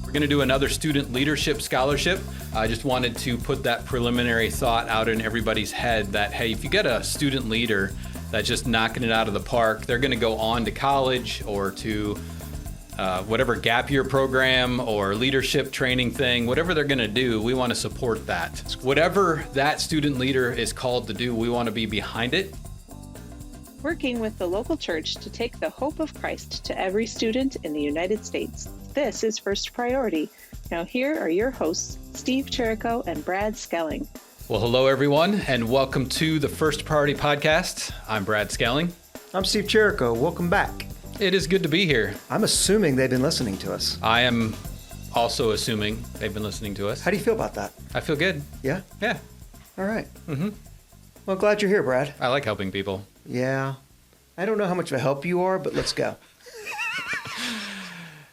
We're going to do another student leadership scholarship. I just wanted to put that preliminary thought out in everybody's head that, hey, if you get a student leader that's just knocking it out of the park, they're going to go on to college or to whatever gap year program or leadership training thing, whatever they're going to do, we want to support that. Whatever that student leader is called to do, we want to be behind it. Working with the local church to take the hope of Christ to every student in the United States. This is First Priority. Now here are your hosts, Steve Cherrico and Brad Schelling. Well, hello everyone, and welcome to the First Priority Podcast. I'm Brad Schelling. I'm Steve Cherrico. Welcome back. It is good to be here. I'm assuming they've been listening to us. I am also assuming they've been listening to us. How do you feel about that? I feel good. Yeah? Yeah. All right. Mm-hmm. Well, glad you're here, Brad. I like helping people. Yeah. I don't know how much of a help you are, but let's go.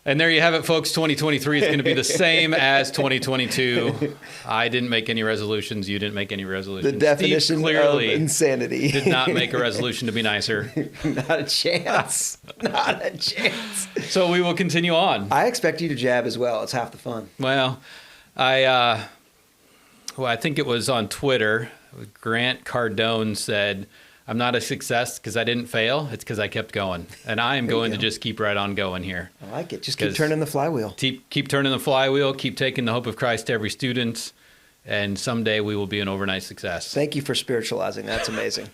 And there you have it, folks. 2023 is going to be the same as 2022. I didn't make any resolutions. You didn't make any resolutions. The definition Steve clearly of insanity. did not make a resolution to be nicer. Not a chance. Not a chance. So we will continue on. I expect you to jab as well. It's half the fun. Well, I think it was on Twitter. Grant Cardone said, I'm not a success because I didn't fail. It's because I kept going. And I am going to just keep right on going here. I like it. Just keep turning the flywheel. Keep turning the flywheel. Keep taking the hope of Christ to every student. And someday we will be an overnight success. Thank you for spiritualizing. That's amazing.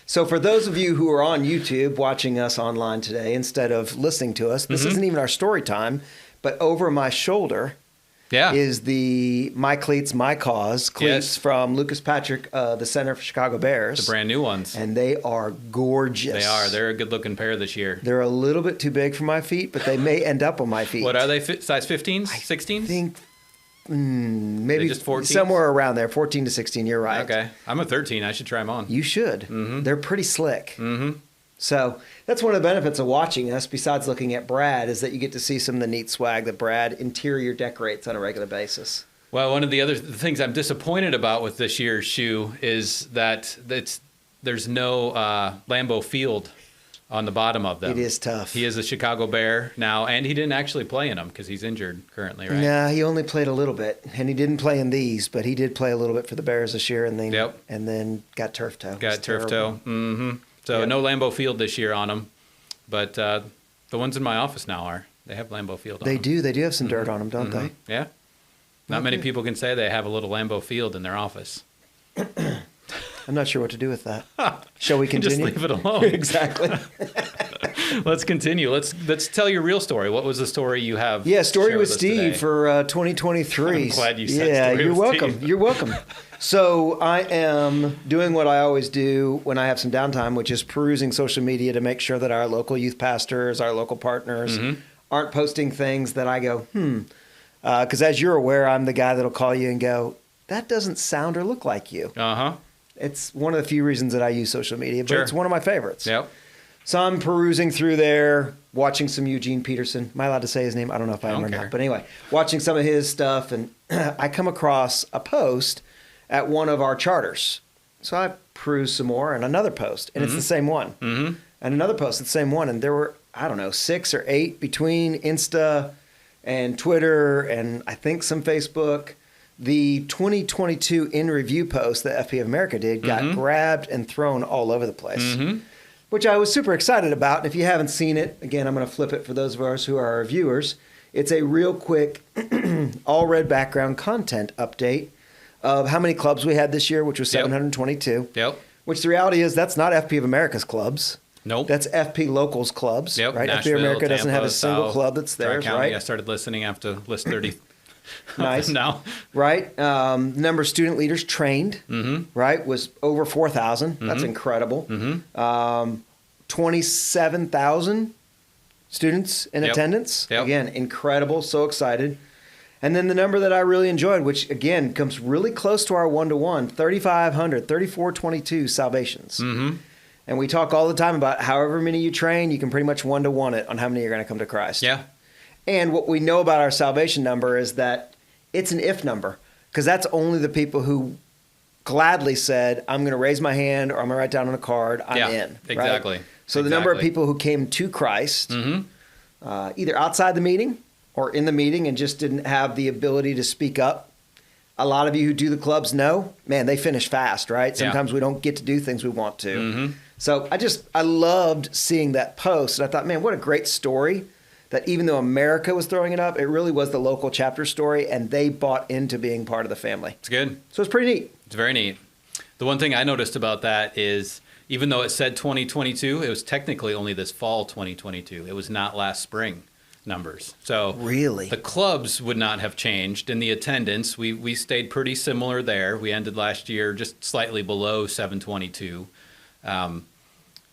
So for those of you who are on YouTube watching us online today, instead of listening to us, this isn't even our story time, but over my shoulder is the My Cleats, My Cause cleats from Lucas Patrick, the Center for Chicago Bears. The brand new ones. And they are gorgeous. They are. They're a good looking pair this year. They're a little bit too big for my feet, but they may end up on my feet. What are they? Size 15s? 16s? I think maybe just 14s? Somewhere around there, 14 to 16. You're right. Okay. I'm a 13. I should try them on. You should. Mm-hmm. They're pretty slick. Mm-hmm. So that's one of the benefits of watching us, besides looking at Brad, is that you get to see some of the neat swag that Brad interior decorates on a regular basis. Well, one of the other things I'm disappointed about with this year's shoe is that there's no Lambeau Field on the bottom of them. It is tough. He is a Chicago Bear now, and he didn't actually play in them because he's injured currently, right? Yeah, he only played a little bit, and he didn't play in these, but he did play a little bit for the Bears this year, and then got turf toe. Got turf toe. Mm-hmm. So no Lambeau Field this year on them, but the ones in my office now they have Lambeau Field on them. They do have some dirt on them, don't they? Yeah. Not many people can say they have a little Lambeau Field in their office. I'm not sure what to do with that. Shall we continue? Just leave it alone. Exactly. Let's continue. Let's tell your real story. What was the story you have? Yeah, story with Steve Steve for 2023. I'm glad you said yeah, story you're with welcome. Steve. You're welcome. So I am doing what I always do when I have some downtime, which is perusing social media to make sure that our local youth pastors, our local partners aren't posting things that I go, because as you're aware, I'm the guy that'll call you and go, that doesn't sound or look like you. Uh-huh. It's one of the few reasons that I use social media, but it's one of my favorites. Yep. So I'm perusing through there, watching some Eugene Peterson. Am I allowed to say his name? I don't know if I am or not. But anyway, watching some of his stuff, and I come across a post at one of our charters. So I peruse some more, and another post, and it's the same one. Mm-hmm. And another post, it's the same one. And there were, 6 or 8 between Insta and Twitter, and I think some Facebook. The 2022 in review post that FP of America did got grabbed and thrown all over the place, which I was super excited about. And if you haven't seen it, again, I'm going to flip it for those of us who are our viewers. It's a real quick all red background content update of how many clubs we had this year, which was 722. Yep. Which the reality is that's not FP of America's clubs. Nope. That's FP Locals clubs, right? FP of America doesn't have a single club that's theirs, right? I started listening after list 30. Nice. Now. Right. Number of student leaders trained, right, was over 4,000. That's incredible. 27,000 students in attendance. Yep. Again, incredible. So excited. And then the number that I really enjoyed, which, again, comes really close to our one-to-one, 3,500, 3,422 salvations. And we talk all the time about however many you train, you can pretty much one-to-one it on how many are going to come to Christ. Yeah. And what we know about our salvation number is that it's an if number, because that's only the people who gladly said, I'm going to raise my hand or I'm going to write down on a card, I'm in. Exactly. Right? So the number of people who came to Christ, either outside the meeting or in the meeting and just didn't have the ability to speak up. A lot of you who do the clubs know, man, they finish fast, right? Sometimes we don't get to do things we want to. Mm-hmm. So I loved seeing that post. And I thought, man, what a great story that even though America was throwing it up, it really was the local chapter story, and they bought into being part of the family. It's good. So it's pretty neat. It's very neat. The one thing I noticed about that is even though it said 2022, it was technically only this fall 2022. It was not last spring numbers. So really, the clubs would not have changed. In the attendance, we stayed pretty similar there. We ended last year just slightly below 722.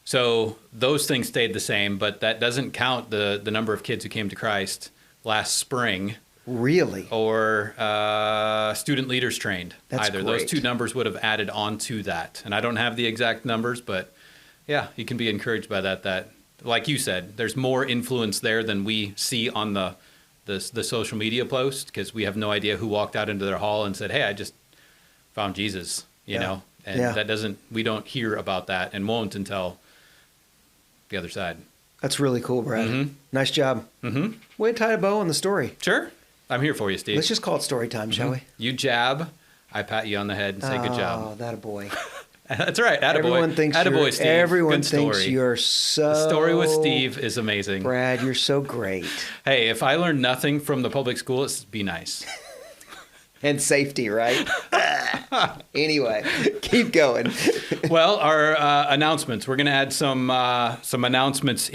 So those things stayed the same, but that doesn't count the number of kids who came to Christ last spring. Really? Or student leaders trained. That's either. great. Those two numbers would have added on to that. And I don't have the exact numbers, but yeah, you can be encouraged by that, like you said, there's more influence there than we see on the social media post, because we have no idea who walked out into their hall and said, hey, I just found Jesus, you know, and we don't hear about that and won't until the other side. That's really cool, Brad. Mm-hmm. Nice job. Mm-hmm. Way to tie a bow on the story. Sure. I'm here for you, Steve. Let's just call it story time, shall we? You jab, I pat you on the head and say good job. Oh, that a boy. That's right. Attaboy. Everyone thinks Attaboy, Steve. Everyone Good thinks story. you're so. The story with Steve is amazing. Brad, you're so great. Hey, if I learned nothing from the public school, it's be nice. And safety, right? Anyway, keep going. Well, our announcements. We're going to add some announcements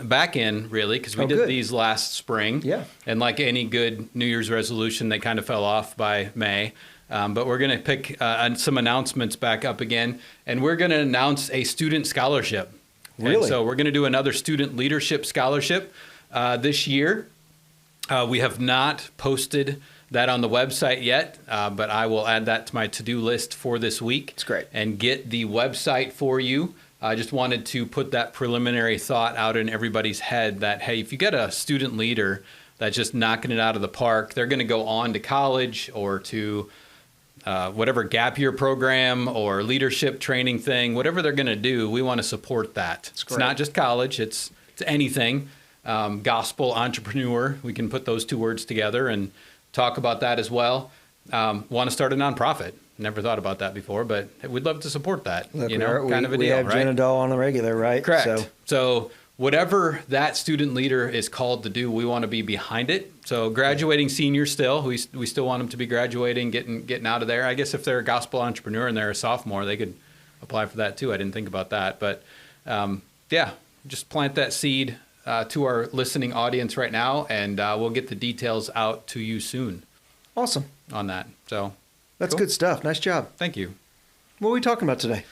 back in, really, because we did these last spring. Yeah. And like any good New Year's resolution, they kind of fell off by May. But we're going to pick some announcements back up again, and we're going to announce a student scholarship. Really? And so we're going to do another student leadership scholarship this year. We have not posted that on the website yet, but I will add that to my to-do list for this week. It's great. And get the website for you. I just wanted to put that preliminary thought out in everybody's head that, hey, if you get a student leader that's just knocking it out of the park, they're going to go on to college or to whatever gap year program or leadership training thing, whatever they're going to do, we want to support that. It's not just college, it's anything. Gospel entrepreneur, we can put those two words together and talk about that as well. Want to start a nonprofit. Never thought about that before, but we'd love to support that. Look, kind of a deal, we have right? Genadol on the regular, right? Correct. So whatever that student leader is called to do, we want to be behind it. So graduating seniors still, we still want them to be graduating, getting out of there. I guess if they're a gospel entrepreneur and they're a sophomore, they could apply for that too. I didn't think about that. But just plant that seed to our listening audience right now, and we'll get the details out to you soon. Awesome. On that. So that's cool. Good stuff. Nice job. Thank you. What are we talking about today?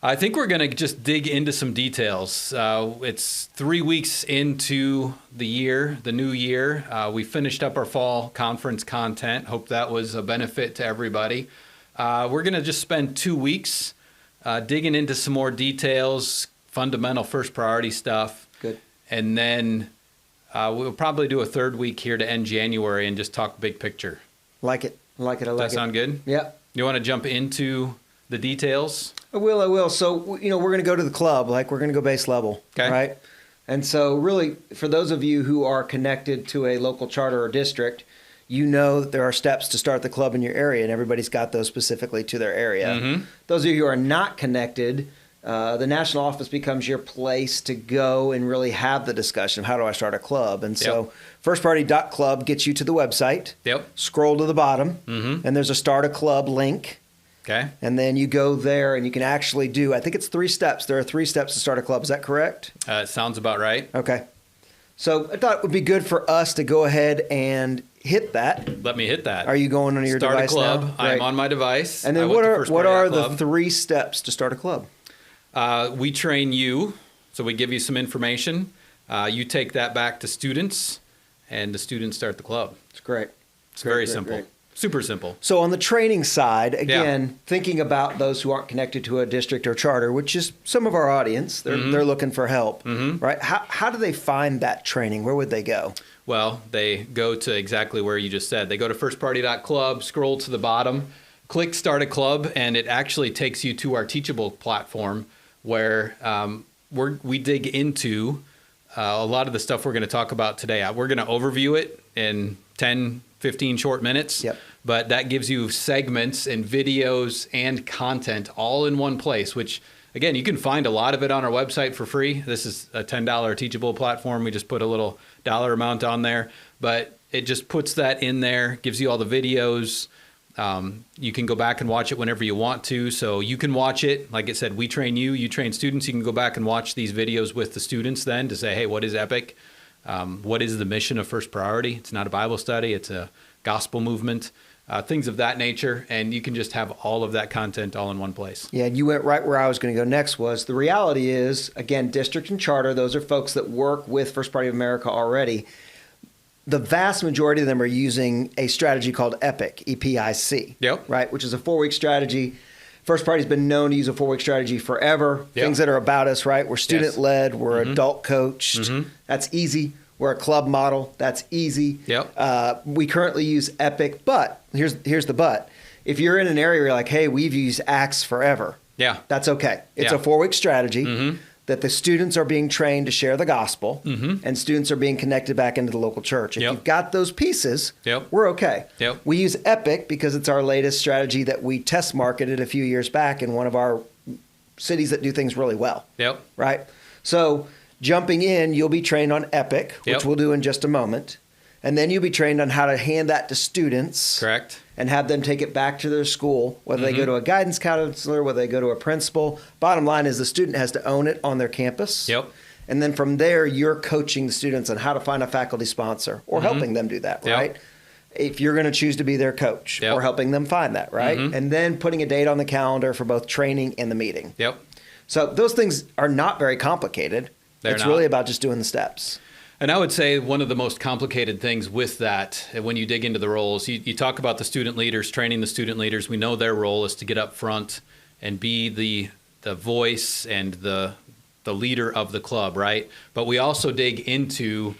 I think we're going to just dig into some details. It's 3 weeks into the year, the new year. We finished up our fall conference content. Hope that was a benefit to everybody. We're going to just spend 2 weeks digging into some more details, fundamental first priority stuff. Good. And then we'll probably do a third week here to end January and just talk big picture. Like it. I like it. Does that sound good? Yeah. You want to jump into the details? I will. So, we're going to go to the club, like we're going to go base level, right? And so really, for those of you who are connected to a local charter or district, you know that there are steps to start the club in your area, and everybody's got those specifically to their area. Mm-hmm. Those of you who are not connected, the national office becomes your place to go and really have the discussion of how do I start a club. And so firstpriority.club gets you to the website. Yep. Scroll to the bottom, and there's a start a club link. Okay. And then you go there and you can actually do, I think it's 3 steps. There are 3 steps to start a club. Is that correct? It sounds about right. Okay. So I thought it would be good for us to go ahead and hit that. Let me hit that. Are you going on your start device a club. now? I'm on my device. And then what are the 3 steps to start a club? We train you. So we give you some information. You take that back to students, and the students start the club. It's great. It's very simple. Great. Super simple. So on the training side, again, thinking about those who aren't connected to a district or charter, which is some of our audience, they're looking for help, right? How do they find that training? Where would they go? Well, they go to exactly where you just said. They go to firstpriority.club, scroll to the bottom, click Start a Club, and it actually takes you to our Teachable platform where we dig into a lot of the stuff we're going to talk about today. We're going to overview it in 10, 15 short minutes. Yep. But that gives you segments and videos and content all in one place, which, again, you can find a lot of it on our website for free. This is a $10 teachable platform. We just put a little dollar amount on there. But it just puts that in there, gives you all the videos. You can go back and watch it whenever you want to. So you can watch it. Like I said, we train you, you train students. You can go back and watch these videos with the students then to say, hey, what is EPIC? What is the mission of First Priority? It's not a Bible study. It's a gospel movement, things of that nature. And you can just have all of that content all in one place. Yeah, you went right where I was going to go next. Was the reality is, again, district and charter, those are folks that work with First Party of America already. The vast majority of them are using a strategy called EPIC, EPIC, Yep. right, which is a 4-week strategy. First Party's been known to use a 4-week strategy forever. Yep. Things that are about us, right? We're student-led. We're adult coached. That's easy. We're a club model. That's easy. Yep. We currently use EPIC, but here's the but. If you're in an area where you're like, hey, we've used ACTS forever, Yeah. that's okay. It's Yeah. a 4-week strategy that the students are being trained to share the gospel, and students are being connected back into the local church. If Yep. you've got those pieces, Yep. we're okay. Yep. We use EPIC because it's our latest strategy that we test marketed a few years back in one of our cities that do things really well. Yep. Right? So jumping in, you'll be trained on EPIC, which Yep. we'll do in just a moment. And then you'll be trained on how to hand that to students. Correct. And have them take it back to their school, whether they go to a guidance counselor, whether they go to a principal. Bottom line is the student has to own it on their campus. Yep. And then from there, you're coaching the students on how to find a faculty sponsor or helping them do that, Yep. right? If you're going to choose to be their coach Yep. or helping them find that, right? And then putting a date on the calendar for both training and the meeting. Yep. So those things are not very complicated. They're It's not. really about just doing the steps. And I would say one of the most complicated things with that, when you dig into the roles, you talk about the student leaders, training the student leaders. We know their role is to get up front and be the voice and the leader of the club, right? But we also dig into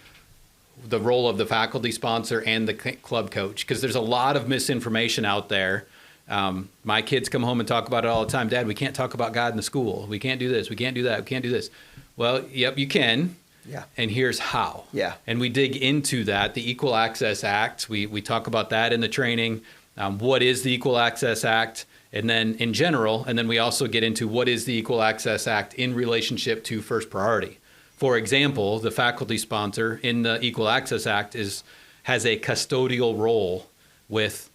the role of the faculty sponsor and the club coach, because there's a lot of misinformation out there. My kids come home and talk about it all the time. Dad, we can't talk about God in the school. We can't do this. We can't do that. We can't do this. Well, yep, you can. Yeah. And here's how. Yeah. And we dig into that, the Equal Access Act. We talk about that in the training. What is the Equal Access Act? And then in general, and then we also get into what is the Equal Access Act in relationship to First Priority. For example, the faculty sponsor in the Equal Access Act has a custodial role with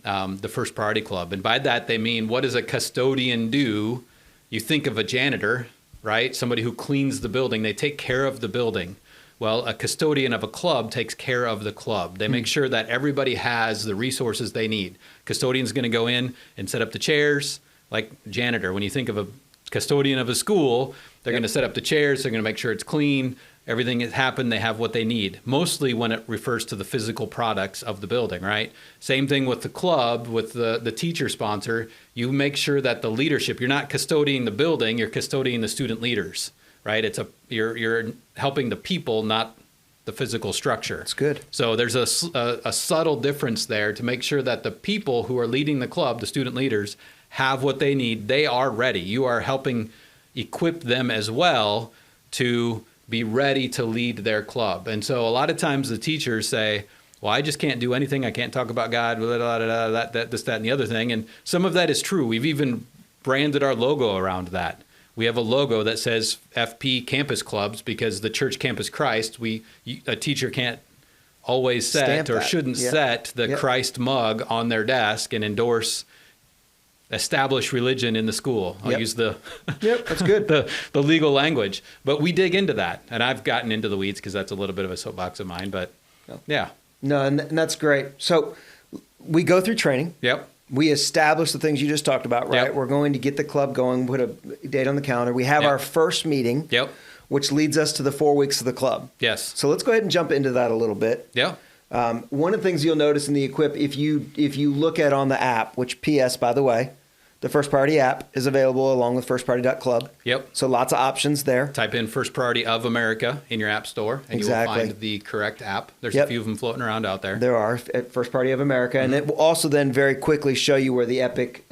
the First Priority Club. And by that, they mean, what does a custodian do? You think of a janitor, right? Somebody who cleans the building. They take care of the building. Well, a custodian of a club takes care of the club. They make sure that everybody has the resources they need. Custodian's going to go in and set up the chairs, like janitor. When you think of a custodian of a school, they're going to set up the chairs. They're going to make sure it's clean. Everything has happened. They have what they need. Mostly when it refers to the physical products of the building, right? Same thing with the club, with the teacher sponsor. You make sure that the leadership, you're not custodying the building, you're custodying the student leaders, right? You're helping the people, not the physical structure. It's good. So there's a subtle difference there to make sure that the people who are leading the club, the student leaders, have what they need. They are ready. You are helping equip them as well to be ready to lead their club. And so a lot of times the teachers say, well, I just can't do anything. I can't talk about God, blah, blah, blah, blah, this, that, and the other thing. And some of that is true. We've even branded our logo around that. We have a logo that says FP Campus Clubs because the Church Campus Christ, a teacher can't always set Stamp or that. shouldn't Yep. set the Yep. Christ mug on their desk and endorse established religion in the school. I'll Yep. use the Yep, that's good. the legal language. But we dig into that. And I've gotten into the weeds because that's a little bit of a soapbox of mine. But yeah. No, and that's great. So we go through training. Yep. We establish the things you just talked about, right? Yep. We're going to get the club going, put a date on the calendar. We have Yep. our first meeting, Yep. which leads us to the 4 weeks of the club. Yes. So let's go ahead and jump into that a little bit. Yeah. One of the things you'll notice in the Equip, if you look at on the app, which PS, by the way, the First Priority app is available along with firstpriority.club. Yep. So lots of options there. Type in First Priority of America in your app store, and Exactly. you will find the correct app. There's Yep. a few of them floating around out there. There are at First Party of America, and it will also then very quickly show you where the EPIC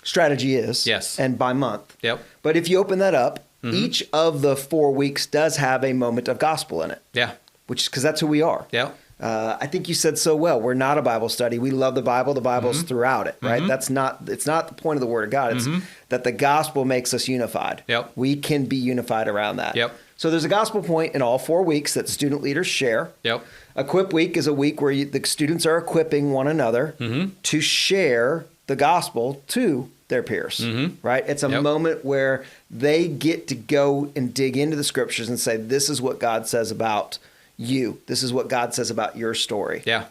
strategy is. Yes. And by month. Yep. But if you open that up, Each of the 4 weeks does have a moment of gospel in it. Yeah. Because that's who we are. Yeah. I think you said so well. We're not a Bible study. We love the Bible. The Bible's throughout it, right? It's not the point of the Word of God. It's that the gospel makes us unified. Yep. We can be unified around that. Yep. So there's a gospel point in all 4 weeks that student leaders share. Yep. Equip Week is a week where the students are equipping one another to share the gospel to their peers, right? It's a moment where they get to go and dig into the scriptures and say, this is what God says about you. This is what God says about your story. Yeah.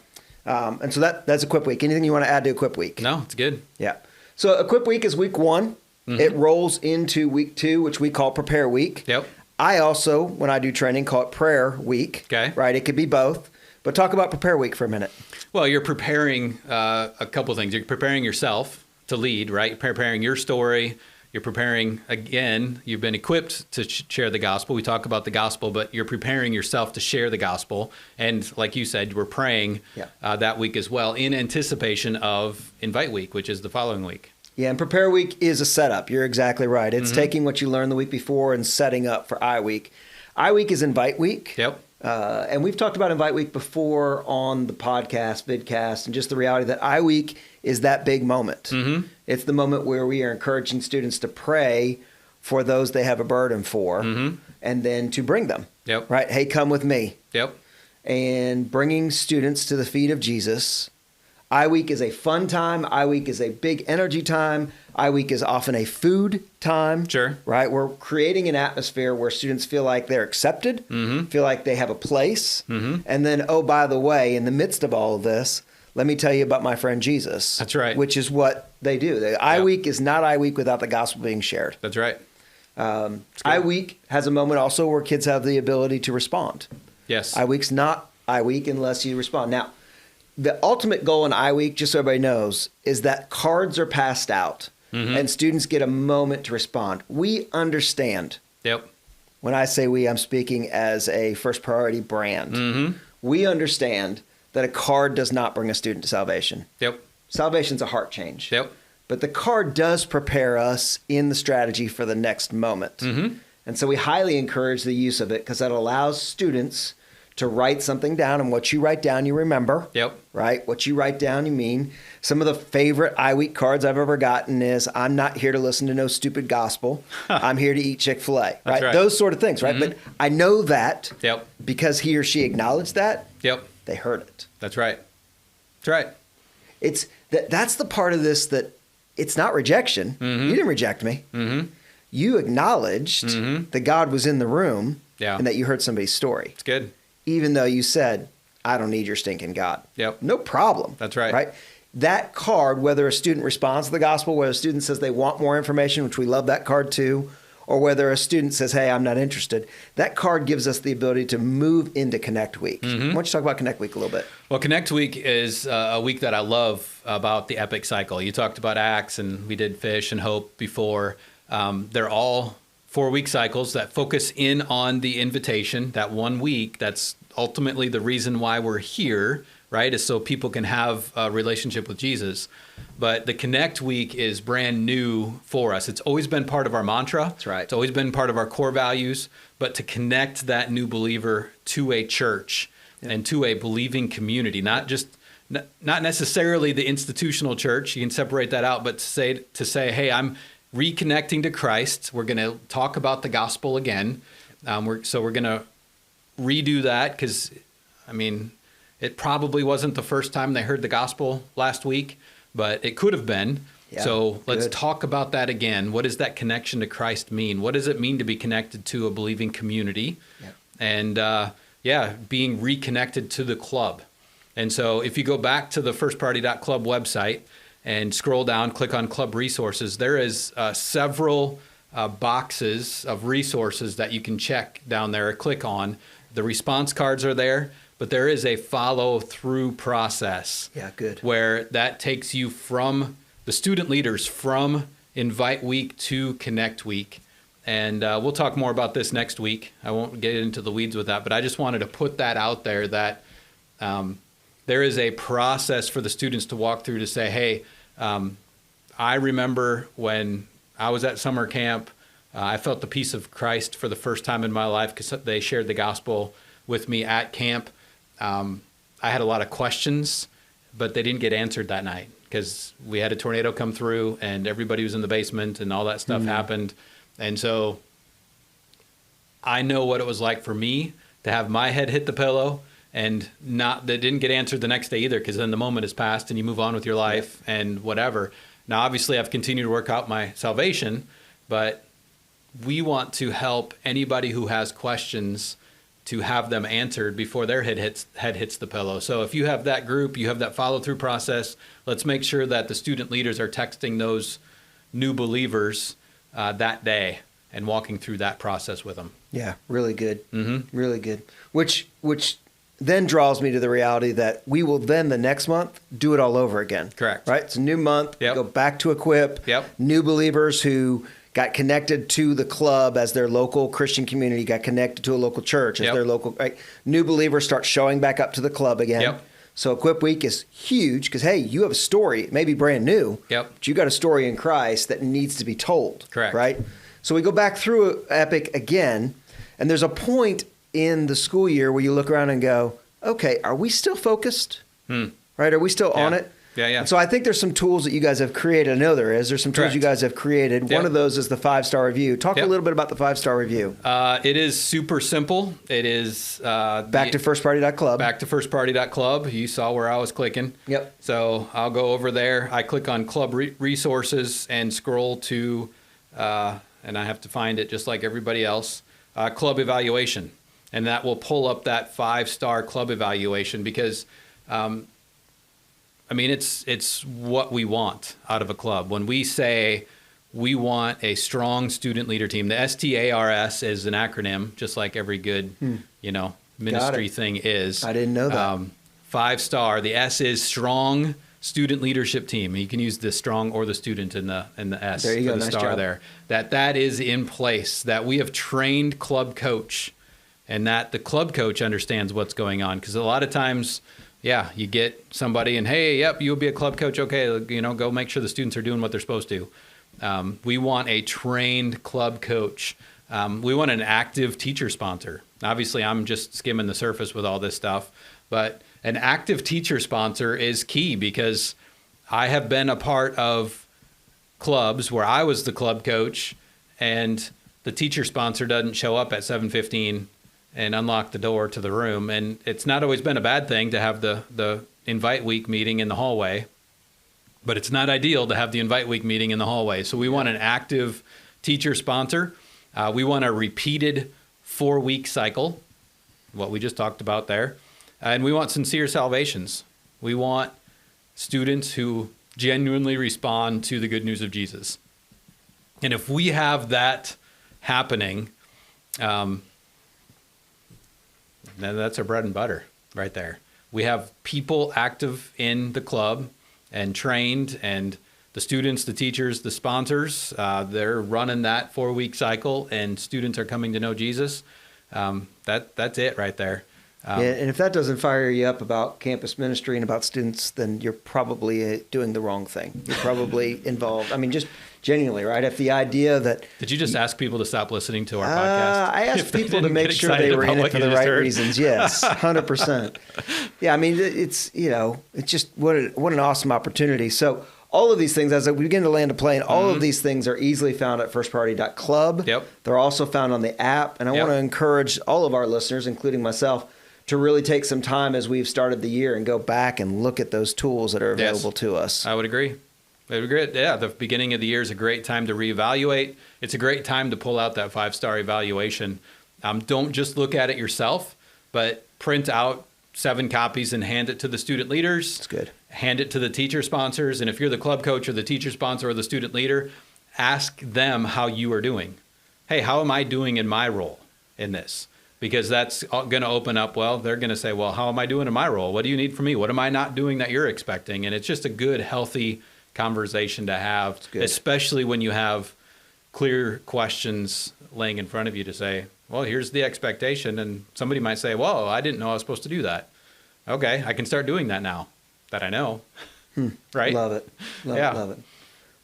And so that's Equip Week. Anything you want to add to Equip Week? No, it's good. Yeah. So Equip Week is week 1. It rolls into week 2, which we call Prepare Week. Yep. I also, when I do training, call it Prayer Week. Okay. Right? It could be both. But talk about Prepare Week for a minute. Well, you're preparing a couple things. You're preparing yourself to lead, right? You're preparing your story. You're preparing, again, you've been equipped to share the gospel. We talk about the gospel, but you're preparing yourself to share the gospel. And like you said, we're praying that week as well in anticipation of Invite Week, which is the following week. Yeah, and Prepare Week is a setup. You're exactly right. It's taking what you learned the week before and setting up for I Week. I Week is Invite Week. Yep. And we've talked about Invite Week before on the podcast, vidcast, and just the reality that I Week is that big moment. It's the moment where we are encouraging students to pray for those they have a burden for and then to bring them. Yep. Right? Hey, come with me. Yep. And bringing students to the feet of Jesus. I Week is a fun time. I Week is a big energy time. I Week is often a food time. Sure. Right? We're creating an atmosphere where students feel like they're accepted, feel like they have a place. And then, oh, by the way, in the midst of all of this, let me tell you about my friend Jesus. That's right. Which is what they do. The I Week is not I Week without the gospel being shared. That's right. I Week has a moment also where kids have the ability to respond. Yes. I Week's not I Week unless you respond. Now, the ultimate goal in I Week, just so everybody knows, is that cards are passed out and students get a moment to respond. We understand. Yep. When I say we, I'm speaking as a First Priority brand. We understand that a card does not bring a student to salvation. Yep. Salvation's a heart change. Yep. But the card does prepare us in the strategy for the next moment. And so we highly encourage the use of it because that allows students to write something down. And what you write down, you remember. Yep. Right? What you write down, you mean. Some of the favorite I Week cards I've ever gotten is, I'm not here to listen to no stupid gospel. I'm here to eat Chick-fil-A. Right? Those sort of things, right? But I know that because he or she acknowledged that. Yep. They heard it. That's right. That's right. It's that's the part of this that it's not rejection. You didn't reject me. You acknowledged that God was in the room and that you heard somebody's story. It's good. Even though you said, I don't need your stinking God. Yep. No problem. That's right. Right? That card, whether a student responds to the gospel, whether a student says they want more information, which we love that card too, or whether a student says, hey, I'm not interested, that card gives us the ability to move into Connect Week. Why don't you talk about Connect Week a little bit? Well, Connect Week is a week that I love about the Epic Cycle. You talked about Acts, and we did Fish and Hope before. They're all 4-week cycles that focus in on the invitation, that 1 week. That's ultimately the reason why we're here, right, is so people can have a relationship with Jesus. But the Connect Week is brand new for us. It's always been part of our mantra. That's right. It's always been part of our core values. But to connect that new believer to a church and to a believing community, not necessarily the institutional church, you can separate that out, but to say, hey, I'm reconnecting to Christ. We're going to talk about the gospel again. We're going to redo that because, I mean, it probably wasn't the first time they heard the gospel last week, but it could have been. Yeah, so let's talk about that again. What does that connection to Christ mean? What does it mean to be connected to a believing community? Yep. And being reconnected to the club. And so if you go back to the firstpriority.club website and scroll down, click on club resources, there is several boxes of resources that you can check down there or click on. The response cards are there, but there is a follow-through process. Yeah, good. Where that takes you from the student leaders from Invite Week to Connect Week. And we'll talk more about this next week. I won't get into the weeds with that, but I just wanted to put that out there that there is a process for the students to walk through to say, hey, I remember when I was at summer camp, I felt the peace of Christ for the first time in my life because they shared the gospel with me at camp. I had a lot of questions, but they didn't get answered that night because we had a tornado come through and everybody was in the basement and all that stuff happened. And so I know what it was like for me to have my head hit the pillow and that didn't get answered the next day either, because then the moment has passed and you move on with your life and whatever. Now, obviously, I've continued to work out my salvation, but we want to help anybody who has questions to have them answered before their head hits the pillow. So if you have that group, you have that follow-through process, let's make sure that the student leaders are texting those new believers that day and walking through that process with them. Yeah, really good. Really good. Which then draws me to the reality that we will then the next month do it all over again. Correct. Right? It's a new month. Yep. Go back to equip. Yep. New believers who got connected to the club as their local Christian community, got connected to a local church as their local, right? New believers start showing back up to the club again. Yep. So Equip Week is huge because, hey, you have a story, it may be brand new, but you got a story in Christ that needs to be told. Correct. Right? So we go back through Epic again, and there's a point in the school year where you look around and go, okay, are we still focused? Right? Are we still on it? Yeah. And so I think there's some tools that you guys have created. I know there is. There's some tools you guys have created. One of those is the 5-star review. Talk a little bit about the 5-star review. It is super simple. It is back to firstparty.club. Back to firstparty.club. You saw where I was clicking. Yep. So I'll go over there. I click on club resources and scroll to, and I have to find it just like everybody else, club evaluation. And that will pull up that 5-star club evaluation because it's what we want out of a club. When we say we want a strong student leader team, the STARS is an acronym, just like every good, ministry thing is. I didn't know that. 5-star. The S is strong student leadership team. You can use the strong or the student in the S. There you go. The Nice star job. there. That is in place. That we have trained club coach, and that the club coach understands what's going on. Because a lot of times, you get somebody and, hey, yep, you'll be a club coach. Okay, go make sure the students are doing what they're supposed to. We want a trained club coach. We want an active teacher sponsor. Obviously, I'm just skimming the surface with all this stuff, but an active teacher sponsor is key because I have been a part of clubs where I was the club coach and the teacher sponsor doesn't show up at 7:15 and unlock the door to the room. And it's not always been a bad thing to have the invite week meeting in the hallway, but it's not ideal to have the invite week meeting in the hallway. So we want an active teacher sponsor. We want a repeated 4-week cycle, what we just talked about there. And we want sincere salvations. We want students who genuinely respond to the good news of Jesus. And if we have that happening, then that's our bread and butter right there. We have people active in the club and trained, and the students, the teachers, the sponsors, they're running that 4-week cycle, and students are coming to know Jesus. That's it right there. And if that doesn't fire you up about campus ministry and about students, then you're probably doing the wrong thing. You're probably involved. I mean, just genuinely, right? If the idea that... Did you just ask people to stop listening to our podcast? I asked people to make sure they were in it for the right reasons. Yes, 100%. Yeah, I mean, it's just what an awesome opportunity. So all of these things, as we begin to land a plane, all of these things are easily found at firstparty.club. Yep. They're also found on the app. And I want to encourage all of our listeners, including myself, to really take some time as we've started the year and go back and look at those tools that are available to us. I would agree. Yeah, the beginning of the year is a great time to reevaluate. It's a great time to pull out that 5-star evaluation. Don't just look at it yourself, but print out 7 copies and hand it to the student leaders. That's good. Hand it to the teacher sponsors. And if you're the club coach or the teacher sponsor or the student leader, ask them how you are doing. Hey, how am I doing in my role in this? Because that's going to open up, they're going to say, how am I doing in my role? What do you need from me? What am I not doing that you're expecting? And it's just a good, healthy conversation to have, especially when you have clear questions laying in front of you to say, here's the expectation. And somebody might say, I didn't know I was supposed to do that. Okay, I can start doing that now that I know. Right? Love it. Love it.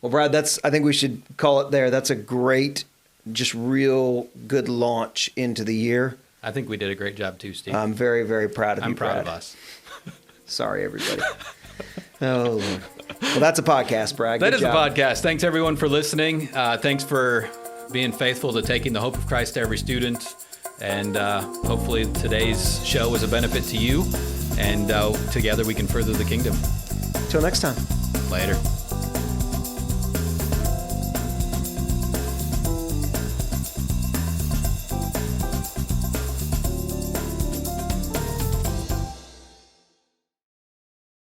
Well, Brad, I think we should call it there. That's a great just real good launch into the year. I think we did a great job too, Steve. I'm very, very proud of you, I'm proud Brad. of us. Sorry, everybody. Oh, Lord. Well, that's a podcast, Brad. That Good is job. a podcast. Thanks, everyone, for listening. Thanks for being faithful to taking the hope of Christ to every student. And hopefully today's show was a benefit to you. And together we can further the kingdom. Till next time. Later.